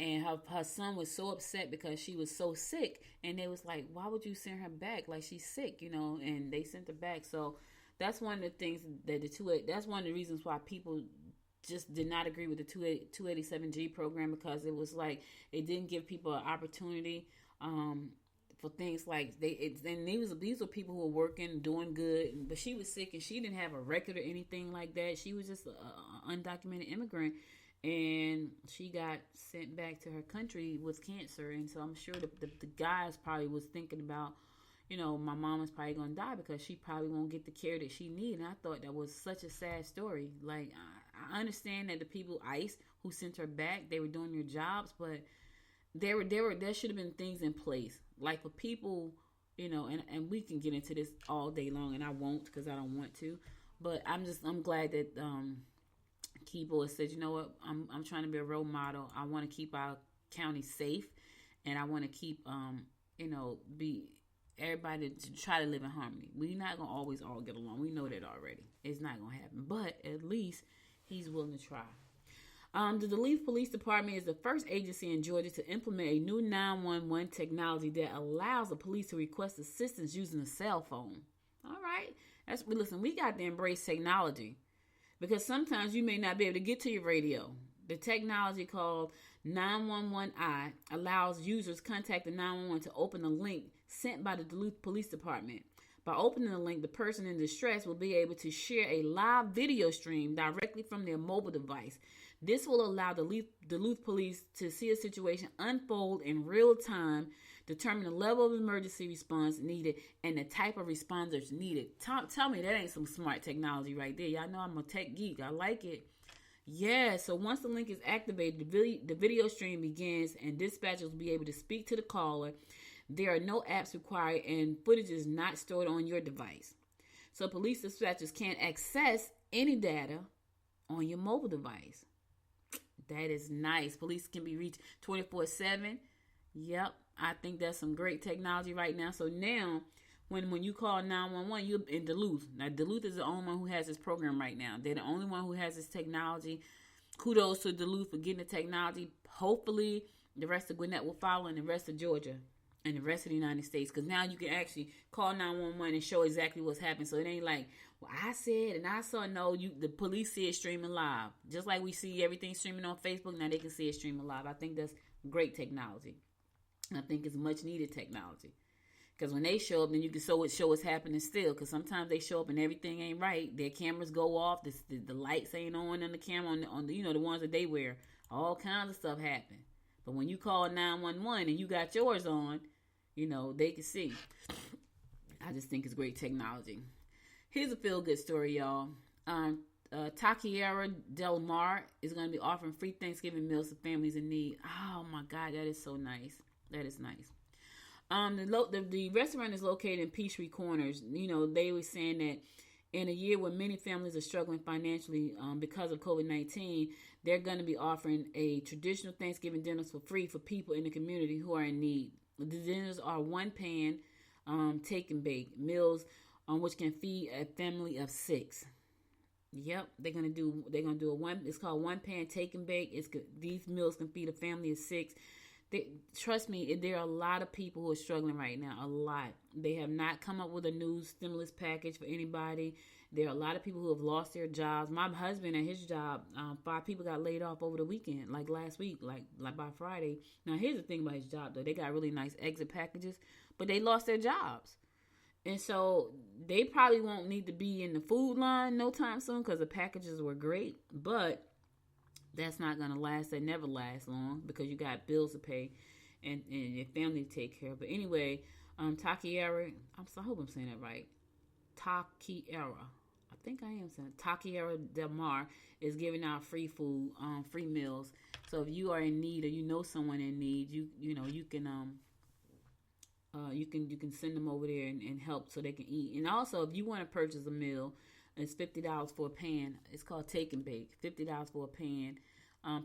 And her son was so upset because she was so sick. And they was like, why would you send her back? She's sick, and they sent her back. So that's one of the things that that's one of the reasons why people just did not agree with the 287G program, because it was it didn't give people an opportunity for things these were people who were working, doing good, but she was sick and she didn't have a record or anything like that. She was just an undocumented immigrant. And she got sent back to her country with cancer. And so I'm sure the guys probably was thinking about, my mom is probably going to die because she probably won't get the care that she needs. And I thought that was such a sad story. I understand that the people, ICE, who sent her back, they were doing their jobs, but there should have been things in place. For people, and we can get into this all day long, and I won't because I don't want to. But I'm glad that Kebo has said, what, I'm trying to be a role model. I want to keep our county safe, and I want to keep be everybody to try to live in harmony. We're not gonna always all get along. We know that already. It's not gonna happen, but at least he's willing to try. The Duluth Police Department is the first agency in Georgia to implement a new 911 technology that allows the police to request assistance using a cell phone. All right, listen. We got to embrace technology, because sometimes you may not be able to get to your radio. The technology called 911i allows users contacting 911 to open a link sent by the Duluth Police Department. By opening the link, the person in distress will be able to share a live video stream directly from their mobile device. This will allow the Duluth Police to see a situation unfold in real time, Determine the level of emergency response needed and the type of responders needed. Tell me that ain't some smart technology right there. Y'all know I'm a tech geek. I like it. Yeah, so once the link is activated, the video stream begins and dispatchers will be able to speak to the caller. There are no apps required and footage is not stored on your device. So police dispatchers can't access any data on your mobile device. That is nice. Police can be reached 24/7. Yep, I think that's some great technology right now. So now, when you call 911, you're in Duluth. Now, Duluth is the only one who has this program right now. They're the only one who has this technology. Kudos to Duluth for getting the technology. Hopefully, the rest of Gwinnett will follow and the rest of Georgia and the rest of the United States. Because now you can actually call 911 and show exactly what's happening. So it ain't like, well, I said and I saw. No, the police see it streaming live. Just like we see everything streaming on Facebook, now they can see it streaming live. I think that's great technology. I think it's much needed technology. Because when they show up, then you can show what's happening still. Because sometimes they show up and everything ain't right. Their cameras go off. The lights ain't on the camera on the the ones that they wear. All kinds of stuff happen. But when you call 911 and you got yours on, they can see. I just think it's great technology. Here's a feel-good story, y'all. Taquiera Del Mar is going to be offering free Thanksgiving meals to families in need. Oh, my God. That is so nice. That is nice. The restaurant is located in Peachtree Corners. They were saying that in a year when many families are struggling financially because of COVID-19, they're going to be offering a traditional Thanksgiving dinners for free for people in the community who are in need. The dinners are one-pan take and bake meals which can feed a family of 6. Yep, they're gonna do a one. It's called one-pan take and bake. These meals can feed a family of 6. Trust me, there are a lot of people who are struggling right now. A lot. They have not come up with a new stimulus package for anybody. There are a lot of people who have lost their jobs. My husband at his job, 5 people got laid off over the weekend, like last week, like by Friday. Now, here's the thing about his job, though. They got really nice exit packages, but they lost their jobs. And so they probably won't need to be in the food line no time soon because the packages were great, but that's not going to last. They never last long because you got bills to pay and your family to take care of. But anyway, Taquiera, I hope I'm saying that right. Taquiera. I think I am saying Taquiera Del Mar is giving out free food, free meals. So if you are in need or you know someone in need, you can send them over there and help so they can eat. And also, if you want to purchase a meal, it's $50 for a pan. It's called Take and Bake. $50 for a pan.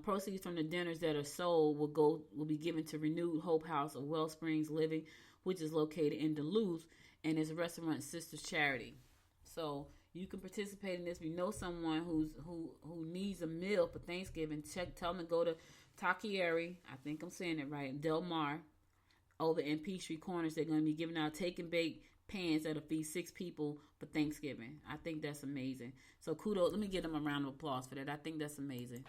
Proceeds from the dinners that are sold will be given to Renewed Hope House of Wellsprings Living, which is located in Duluth, and it's a restaurant sisters charity. So you can participate in this. If you know someone who needs a meal for Thanksgiving, tell them to go to Taquiera. I think I'm saying it right. Del Mar, over in Peachtree Corners. They're going to be giving out take and bake pans that'll feed 6 people for Thanksgiving. I think that's amazing. So kudos. Let me give them a round of applause for that. I think that's amazing.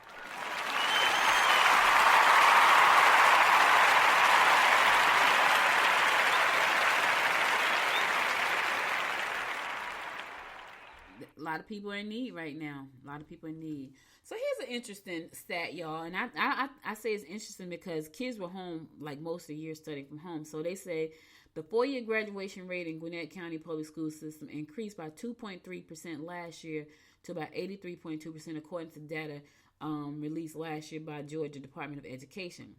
A lot of people are in need right now. A lot of people in need. So here's an interesting stat, y'all. And I say it's interesting because kids were home like most of the year studying from home. So they say the 4-year graduation rate in Gwinnett County Public School System increased by 2.3% last year to about 83.2% according to data released last year by Georgia Department of Education.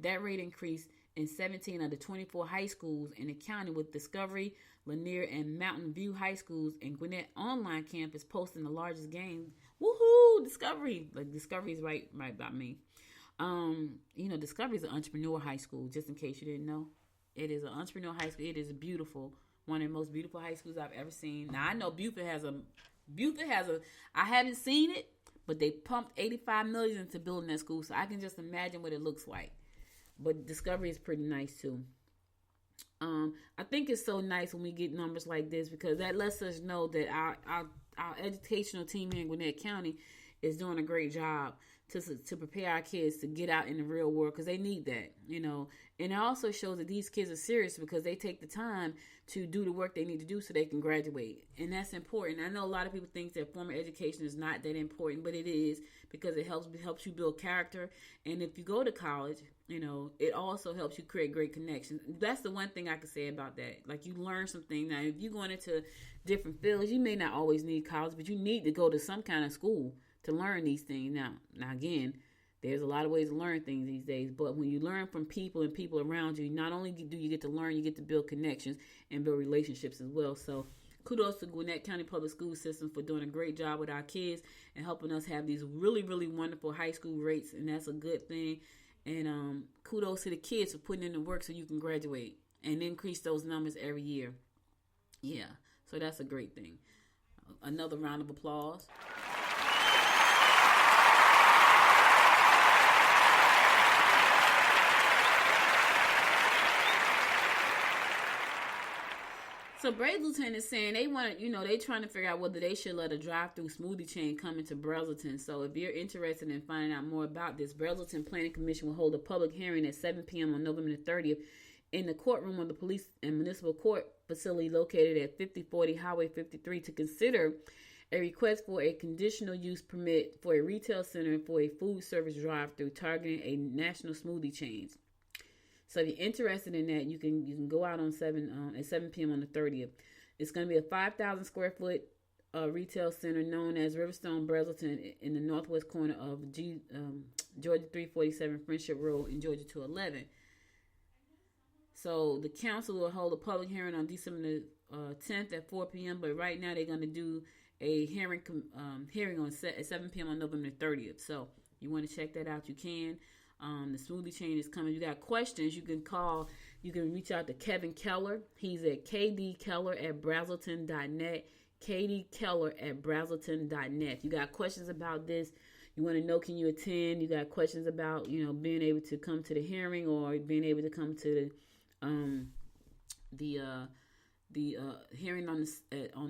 That rate increased in 17 of the 24 high schools in the county, with Discovery, Lanier, and Mountain View High Schools and Gwinnett Online Campus posting the largest gains. Woohoo! Discovery! Like, Discovery is right by me. Discovery is an entrepreneur high school, just in case you didn't know. It is an entrepreneur high school. It is beautiful. One of the most beautiful high schools I've ever seen. Now, I know Buford has a, I haven't seen it, but they pumped $85 million into building that school, so I can just imagine what it looks like. But Discovery is pretty nice too. I think it's so nice when we get numbers like this because that lets us know that our educational team here in Gwinnett County is doing a great job to prepare our kids to get out in the real world because they need that, And it also shows that these kids are serious because they take the time to do the work they need to do so they can graduate. And that's important. I know a lot of people think that formal education is not that important, but it is because it helps you build character. And if you go to college it also helps you create great connections. That's the one thing I could say about that. Like, you learn something. Now, if you're going into different fields, you may not always need college, but you need to go to some kind of school to learn these things. Now again, there's a lot of ways to learn things these days, but when you learn from people and people around you, not only do you get to learn, you get to build connections and build relationships as well. So kudos to Gwinnett County Public School System for doing a great job with our kids and helping us have these really, really wonderful high school rates, and that's a good thing. And kudos to the kids for putting in the work so you can graduate and increase those numbers every year. Yeah, so that's a great thing. Another round of applause. So Brazelton is saying they want to, they trying to figure out whether they should let a drive-through smoothie chain come into Brazelton. So if you're interested in finding out more about this, Brazelton Planning Commission will hold a public hearing at 7 p.m. on November the 30th in the courtroom of the Police and Municipal Court facility located at 5040 Highway 53 to consider a request for a conditional use permit for a retail center and for a food service drive-through targeting a national smoothie chains. So if you're interested in that, you can go out on 7 p.m. on the 30th. It's going to be a 5,000 square foot retail center known as Riverstone Brazelton in the northwest corner of Georgia 347 Friendship Road in Georgia 211. So the council will hold a public hearing on December 10th at 4 p.m. But right now they're going to do a hearing at 7 p.m. on November 30th. So you want to check that out, you can. The smoothie chain is coming. You got questions, you can call. You can reach out to Kevin Keller. He's at kdkeller@brazelton.net. kdkeller@brazelton.net. If you got questions about this, you want to know, can you attend? You got questions about, being able to come to the hearing or being able to come to the hearing on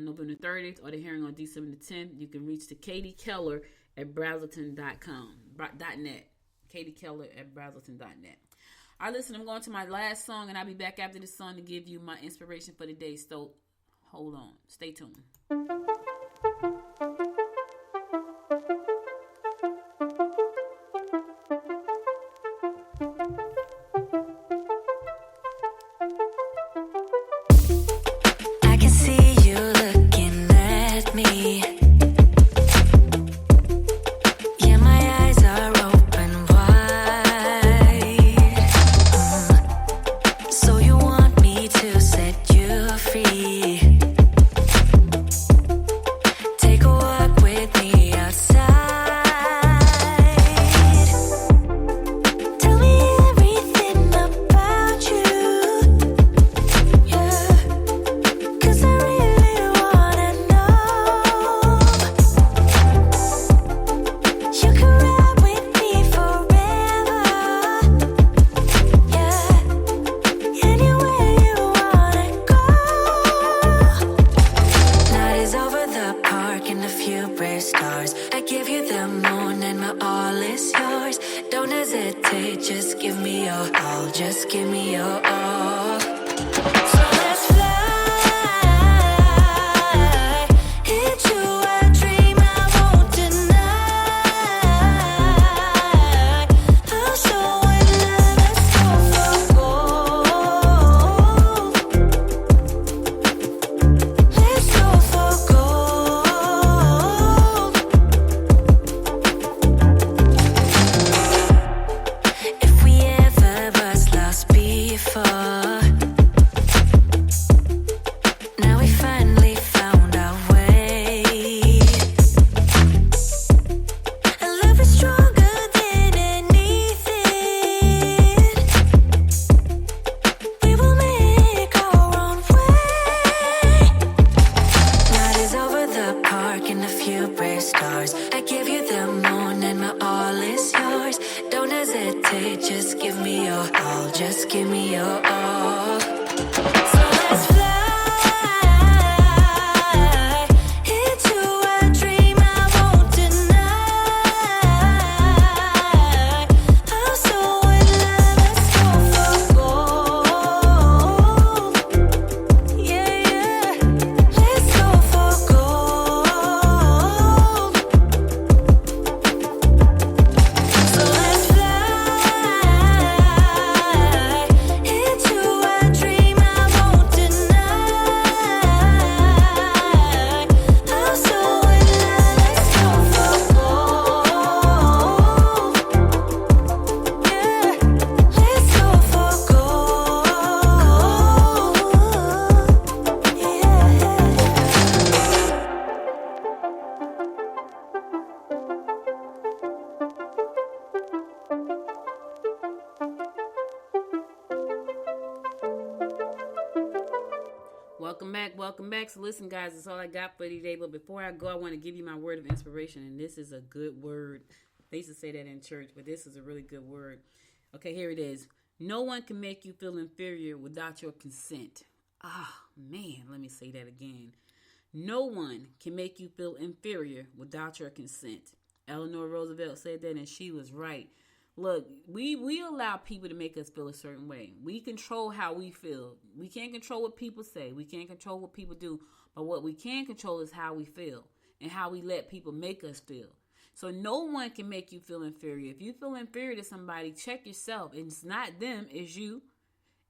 November 30th or the hearing on December 10th. You can reach to kdkeller@brazelton.net. kdkeller@brazelton.net. All right, listen, I'm going to my last song, and I'll be back after this song to give you my inspiration for the day. So hold on. Stay tuned. I can see you looking at me. Welcome back, welcome back. So listen, guys, that's all I got for you today. But before I go, I want to give you my word of inspiration, and this is a good word. They used to say that in church, but this is a really good word. Okay, here it is. No one can make you feel inferior without your consent. Man, let me say that again. No one can make you feel inferior without your consent. Eleanor Roosevelt said that, and she was right. Look, we allow people to make us feel a certain way. We control how we feel. We can't control what people say. We can't control what people do. But what we can control is how we feel and how we let people make us feel. So no one can make you feel inferior. If you feel inferior to somebody, check yourself. It's not them, it's you.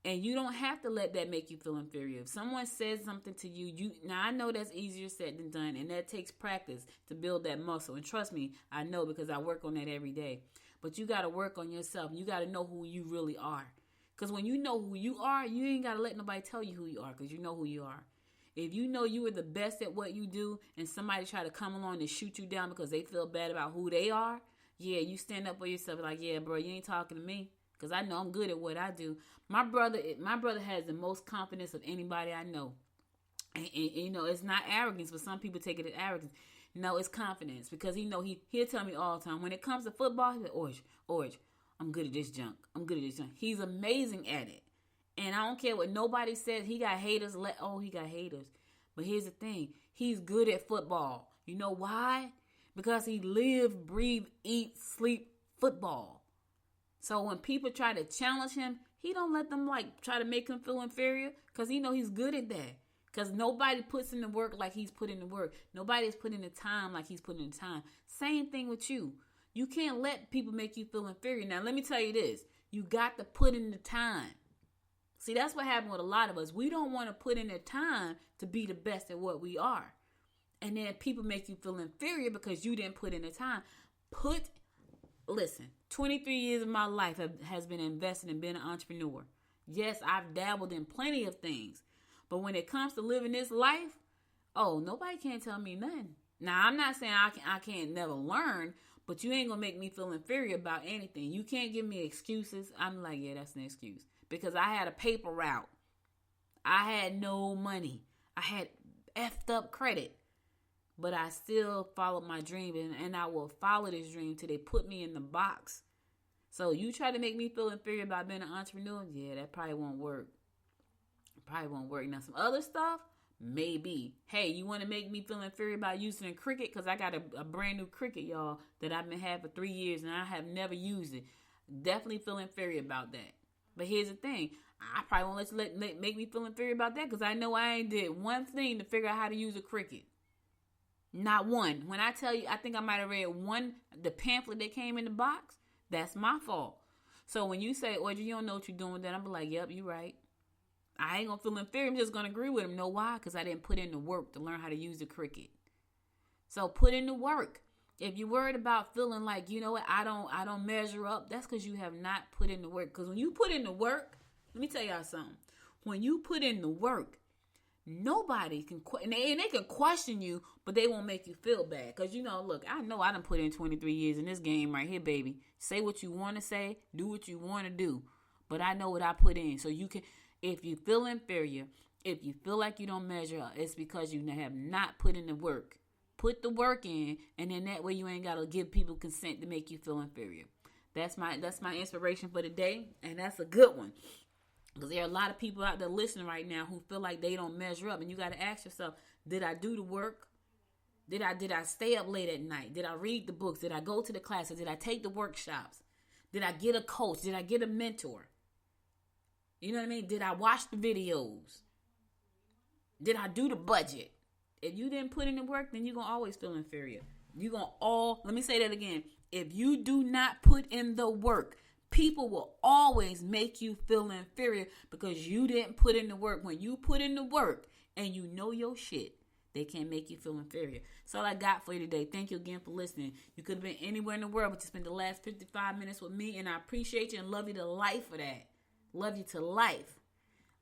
And you don't have to let that make you feel inferior. If someone says something to you, now I know that's easier said than done, and that takes practice to build that muscle. And trust me, I know because I work on that every day. But you got to work on yourself. You got to know who you really are. Because when you know who you are, you ain't got to let nobody tell you who you are, because you know who you are. If you know you are the best at what you do and somebody try to come along and shoot you down because they feel bad about who they are, yeah, you stand up for yourself like, yeah, bro, you ain't talking to me. Because I know I'm good at what I do. My brother has the most confidence of anybody I know. And you know, it's not arrogance, but some people take it as arrogance. No, it's confidence. Because he'll tell me all the time, when it comes to football, he's like, Orange, I'm good at this junk. I'm good at this junk. He's amazing at it. And I don't care what nobody says. He got haters. He got haters. But here's the thing. He's good at football. You know why? Because he live, breathe, eat, sleep football. So when people try to challenge him, he don't let them try to make him feel inferior, because he know he's good at that. Because nobody puts in the work like he's put in the work. Nobody's put in the time like he's put in the time. Same thing with you. You can't let people make you feel inferior. Now, let me tell you this. You got to put in the time. See, that's what happened with a lot of us. We don't want to put in the time to be the best at what we are. And then people make you feel inferior because you didn't put in the time. Listen, 23 years of my life has been invested in being an entrepreneur. Yes, I've dabbled in plenty of things. But when it comes to living this life, nobody can't tell me nothing. Now, I'm not saying I can't never learn, but you ain't going to make me feel inferior about anything. You can't give me excuses. I'm like, yeah, that's an excuse. Because I had a paper route. I had no money. I had effed up credit. But I still followed my dream, and I will follow this dream till they put me in the box. So you try to make me feel inferior about being an entrepreneur? Yeah, that probably won't work. Now, some other stuff, maybe. Hey, you want to make me feel inferior about using a Cricut? Because I got a brand new Cricut, y'all, that I've been having for 3 years, and I have never used it. Definitely feel inferior about that. But here's the thing. I probably won't let you make me feel inferior about that, because I know I ain't did one thing to figure out how to use a Cricut. Not one. When I tell you, I think I might have read the pamphlet that came in the box. That's my fault. So when you say, Audrey, you don't know what you're doing with that, I'm like, yep, you're right. I ain't going to feel inferior. I'm just going to agree with him. Know why? Because I didn't put in the work to learn how to use the Cricut. So put in the work. If you're worried about feeling like, you know what, I don't measure up, that's because you have not put in the work. Because when you put in the work, let me tell y'all something. When you put in the work, nobody can, and they can question you, but they won't make you feel bad. Because, look, I know I done put in 23 years in this game right here, baby. Say what you want to say. Do what you want to do. But I know what I put in. So you can, if you feel inferior, if you feel like you don't measure up, it's because you have not put in the work. Put the work in, and then that way you ain't got to give people consent to make you feel inferior. That's my inspiration for the day, and that's a good one. Because there are a lot of people out there listening right now who feel like they don't measure up. And you got to ask yourself, did I do the work? Did I stay up late at night? Did I read the books? Did I go to the classes? Did I take the workshops? Did I get a coach? Did I get a mentor? You know what I mean? Did I watch the videos? Did I do the budget? If you didn't put in the work, then you're going to always feel inferior. Let me say that again. If you do not put in the work, people will always make you feel inferior because you didn't put in the work. When you put in the work and you know your shit, they can't make you feel inferior. That's all I got for you today. Thank you again for listening. You could have been anywhere in the world, but you spent the last 55 minutes with me, and I appreciate you and love you to life for that. Love you to life.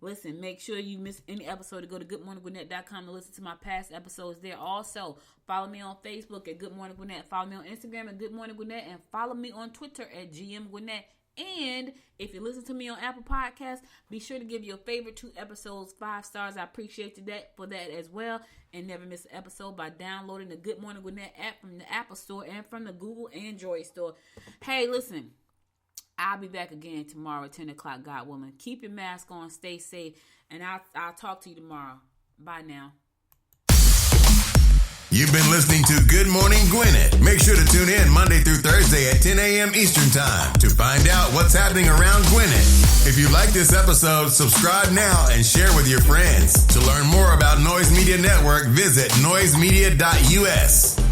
Listen, make sure you miss any episode to go to goodmorninggwinnett.com to listen to my past episodes there. Also, follow me on Facebook at Good Morning Gwinnett. Follow me on Instagram at Good Morning Gwinnett. And follow me on Twitter at GM Gwinnett. And if you listen to me on Apple Podcasts, be sure to give your favorite 2 episodes 5 stars. I appreciate you for that as well. And never miss an episode by downloading the Good Morning Gwinnett app from the Apple Store and from the Google Android Store. Hey, listen, I'll be back again tomorrow at 10 o'clock, God willing. Keep your mask on, stay safe, and I'll talk to you tomorrow. Bye now. You've been listening to Good Morning Gwinnett. Make sure to tune in Monday through Thursday at 10 a.m. Eastern Time to find out what's happening around Gwinnett. If you like this episode, subscribe now and share with your friends. To learn more about Noise Media Network, visit noisemedia.us.